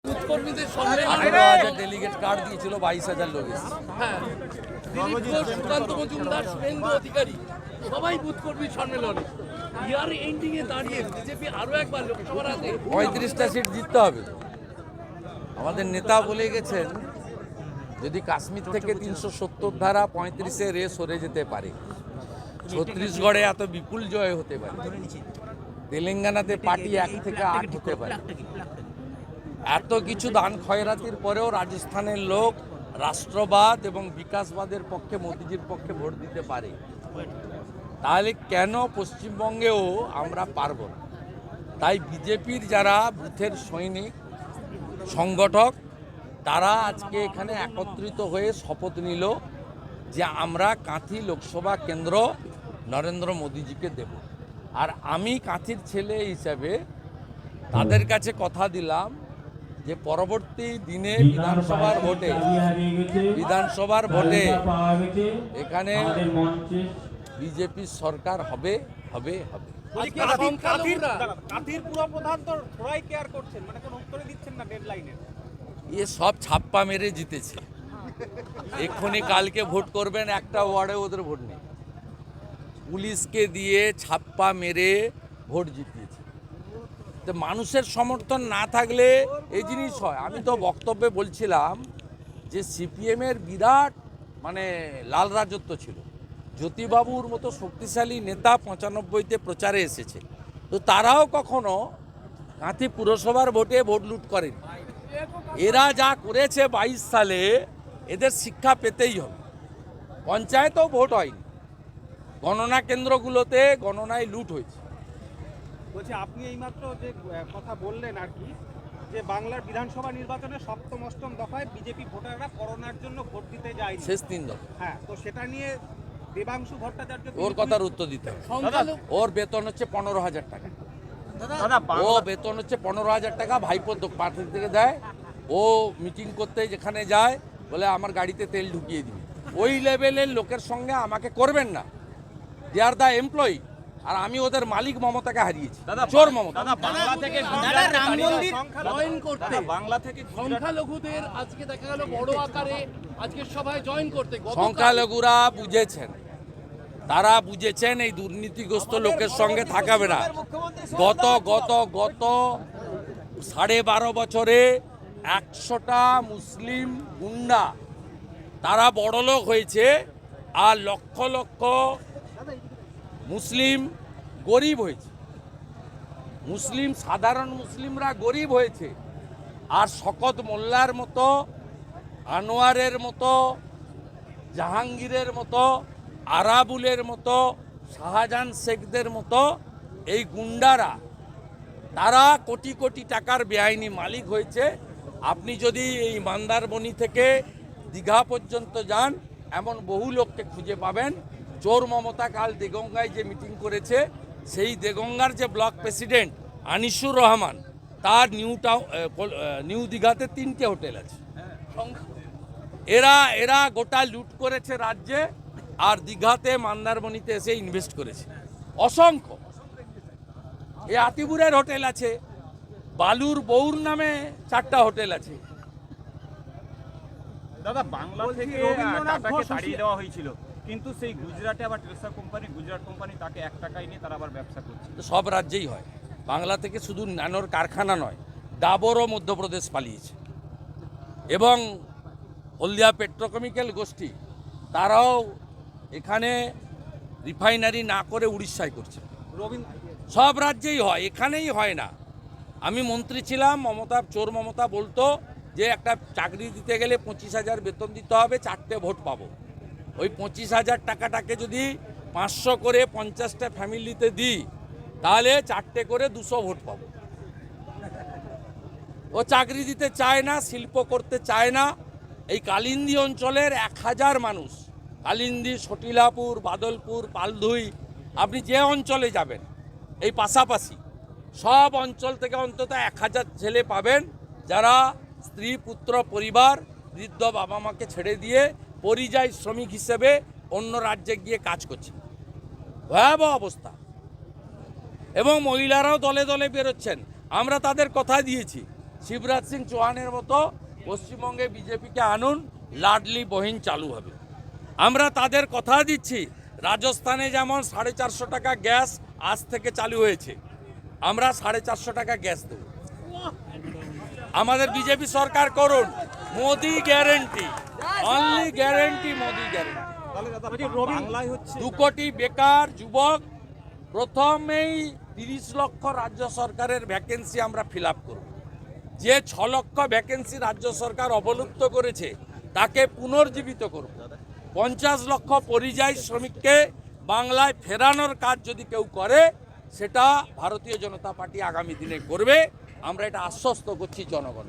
কর্মীদের সঙ্গে 18,000 delegate card দিয়েছিল, 22,000 লোক এসেছে। হ্যাঁ, দিলীপ ঘোষ, সুকান্ত মজুমদার, শুভেন্দু অধিকারী সবাই বুথ কর্মী সম্মেলনে। ইয়ার এন্ডিং এ দাঁড়িয়ে বিজেপি আরো একবার লোকসভার হাতে 35টা সিট জিততে হবে। আমাদের নেতা বলে গেছেন যদি কাশ্মীর থেকে 370 ধারা 35-এ রেস সরে যেতে পারে, ছত্তিশগড়ে এত বিপুল জয় হতে পারে, তেলেঙ্গানাতে পার্টি 1 থেকে 8 হতে পারে, এত কিছু দান খয়রাতির পরেও রাজস্থানের লোক রাষ্ট্রবাদ এবং বিকাশবাদের পক্ষে, মোদিজির পক্ষে ভোট দিতে পারে, তাহলে কেন পশ্চিমবঙ্গেও আমরা পারব না? তাই বিজেপির যারা বুথের সৈনিক সংগঠক তারা আজকে এখানে একত্রিত হয়ে শপথ নিল যে আমরা কাঁথি লোকসভা কেন্দ্র নরেন্দ্র মোদিজিকে দেব। আর আমি কাঁথির ছেলে হিসাবে তাদের কাছে কথা দিলাম যে পরবর্তী দিনে বিধানসভার ভোটে এখানে বিজেপির সরকার হবে হবে হবে। এ সব ছাপ্পা মেরে জিতেছে, এক্ষুনি কালকে ভোট করবেন, একটা ওয়ার্ডে ওদের ভোট নেই, পুলিশকে দিয়ে ছাপ্পা মেরে ভোট জিতিয়েছে। তো মানুষের সমর্থন না থাকলে এই জিনিস হয়। আমি তো বক্তব্যে বলছিলাম যে সিপিএমের বিরাট লাল রাজত্ব ছিল, জ্যোতিবাবুর মতো শক্তিশালী নেতা 95-তে প্রচারে এসেছে, তো তারাও কখনো কাঁথি পুরসভার ভোটে ভোট লুট করেনি। এরা যা করেছে 22 সালে এদের শিক্ষা পেতেই হবে। পঞ্চায়েতেও ভোট হয়নি, গণনা কেন্দ্রগুলোতে গণনায় লুট হয়েছে। বলছি আপনি এইমাত্র যে কথা বললেন আর কি, যে বাংলার বিধানসভা নির্বাচনে সপ্তম অষ্টম দফায় বিজেপি ভোটাররা করোনার জন্য ভোট দিতে যায়, শেষ 3 দফা। হ্যাঁ, তো সেটা নিয়ে দেবাংশু ভট্টাচার্য ওর কথার উত্তর দিতে হবে। ওর বেতন হচ্ছে 15,000 টাকা। ও বেতন হচ্ছে 15,000 টাকা, ভাইপোর পার্টি থেকে দেয়। ও মিটিং করতে যেখানে যায় বলে আমার গাড়িতে তেল ঢুকিয়ে দিবি। ওই লেভেলের লোকের সঙ্গে আমাকে করবেন না। দে আর দ্য এমপ্লয়ি, আর আমি ওদের মালিক মমতাকে হারিয়েছি, চোর মমতা। বাংলা থেকে সংখ্যালঘুদের আজকে দেখা গেল বড় আকারে আজকে সভায় জয়েন করতে। সংখ্যালঘুরা বুঝেছেন, তারা বুঝেছেন এই দুর্নীতিগ্রস্ত লোকের সঙ্গে থাকাবে না। গত 12.5 বছরে 100টা মুসলিম গুন্ডা তারা বড়লোক হয়েছে, আর লক্ষ লক্ষ মুসলিম গরিব হয়েছে। সাধারণ মুসলিমরা গরিব হয়েছে, আর শকত মোল্লার মতো, আনোয়ারের মতো, জাহাঙ্গীরের মতো, আরাবুলের মতো, শাহজাহান শেখদের মতো এই গুন্ডারা তারা কোটি কোটি টাকার বেআইনি মালিক হয়েছে। আপনি যদি এই মন্দারমণি থেকে দীঘা পর্যন্ত যান, এমন বহু লোককে খুঁজে পাবেন। চোর মমতা কাল দেগঙ্গায় যে মিটিং করেছে, সেই দেগঙ্গার যে ব্লক প্রেসিডেন্ট আনিসুর রহমান, তার নিউ দীঘাতে 3টে হোটেল আছে। এরা গোটা লুট করেছে রাজ্যে, আর দীঘাতে মন্দারমণিতে এসে ইনভেস্ট করেছে অসংখ্য। এই আতিপুরের হোটেল আছে, বালুর বউর নামে 4টা হোটেল আছে। দাদা, বাংলা থেকে টাটাকে তাড়িয়ে দেওয়া হয়েছিল, কিন্তু সেই গুজরাটে আবার টেসা কোম্পানি, গুজরাট কোম্পানি তাকে 1 টাকায় নিয়ে তারা আবার ব্যবসা করছে। সব রাজ্যেই হয়, বাংলা থেকে শুধু ন্যানোর কারখানা নয়, ডাবরও মধ্যপ্রদেশ পালিয়েছে, এবং হলদিয়া পেট্রোকেমিক্যাল গোষ্ঠী তারাও এখানে রিফাইনারি না করে উড়িষ্যায় করছে। সব রাজ্যেই হয়, এখানেই হয় না। আমি মন্ত্রী ছিলাম, চোর মমতা বলতো যে একটা চাকরি দিতে গেলে 25,000 বেতন দিতে হবে, 4টে ভোট পাবো। ওই 25,000 টাকাটাকে যদি 500 করে 50টা ফ্যামিলিতে দিই, তাহলে 4টে করে 200 ভোট পাবো। ও চাকরি দিতে চায় না, শিল্প করতে চায় না। এই কালিন্দী অঞ্চলের 1000 মানুষ, কালিন্দী, সটিলাপুর, বাদলপুর, পালধুই, আপনি যে অঞ্চলে যাবেন এই পাশাপাশি সব অঞ্চল থেকে অন্তত 1000 ছেলে পাবেন, যারা স্ত্রী, পুত্র, পরিবার, বৃদ্ধ বাবা মাকে ছেড়ে দিয়ে পরিযায়ী শ্রমিক হিসেবে অন্য রাজ্যে গিয়ে কাজ করছে। ভয়াবহ অবস্থা। এবং মহিলারাও দলে দলে বেরোচ্ছেন। আমরা তাদের কথা দিয়েছি শিবরাজ সিং চৌহানের মতো পশ্চিমবঙ্গে বিজেপিকে আনুন, লাডলি বহিন চালু হবে। আমরা তাদের কথা দিচ্ছি, রাজস্থানে যেমন 450 টাকা গ্যাস আজ থেকে চালু হয়েছে, আমরা 450 টাকা গ্যাস দেব। আমাদের বিজেপি সরকার করুন, Modi guarantee, only guarantee, Modi guarantee. বাংলায় হচ্ছে 2 কোটি বেকার যুবক, প্রথমেই 30 লক্ষ রাজ্য সরকারের ভ্যাকেন্সি আমরা ফিল আপ করব। যে 6 লক্ষ ভ্যাকেন্সি রাজ্য সরকার অবলুপ্ত করেছে তাকে পুনর্জীবিত করব। 50 লক্ষ পরিযায়ী শ্রমিককে বাংলায় ফেরানোর কাজ যদি কেউ করে, সেটা ভারতীয় জনতা পার্টি আগামী দিনে করবে। আমরা এটা আশ্বস্ত করছি জনগণ।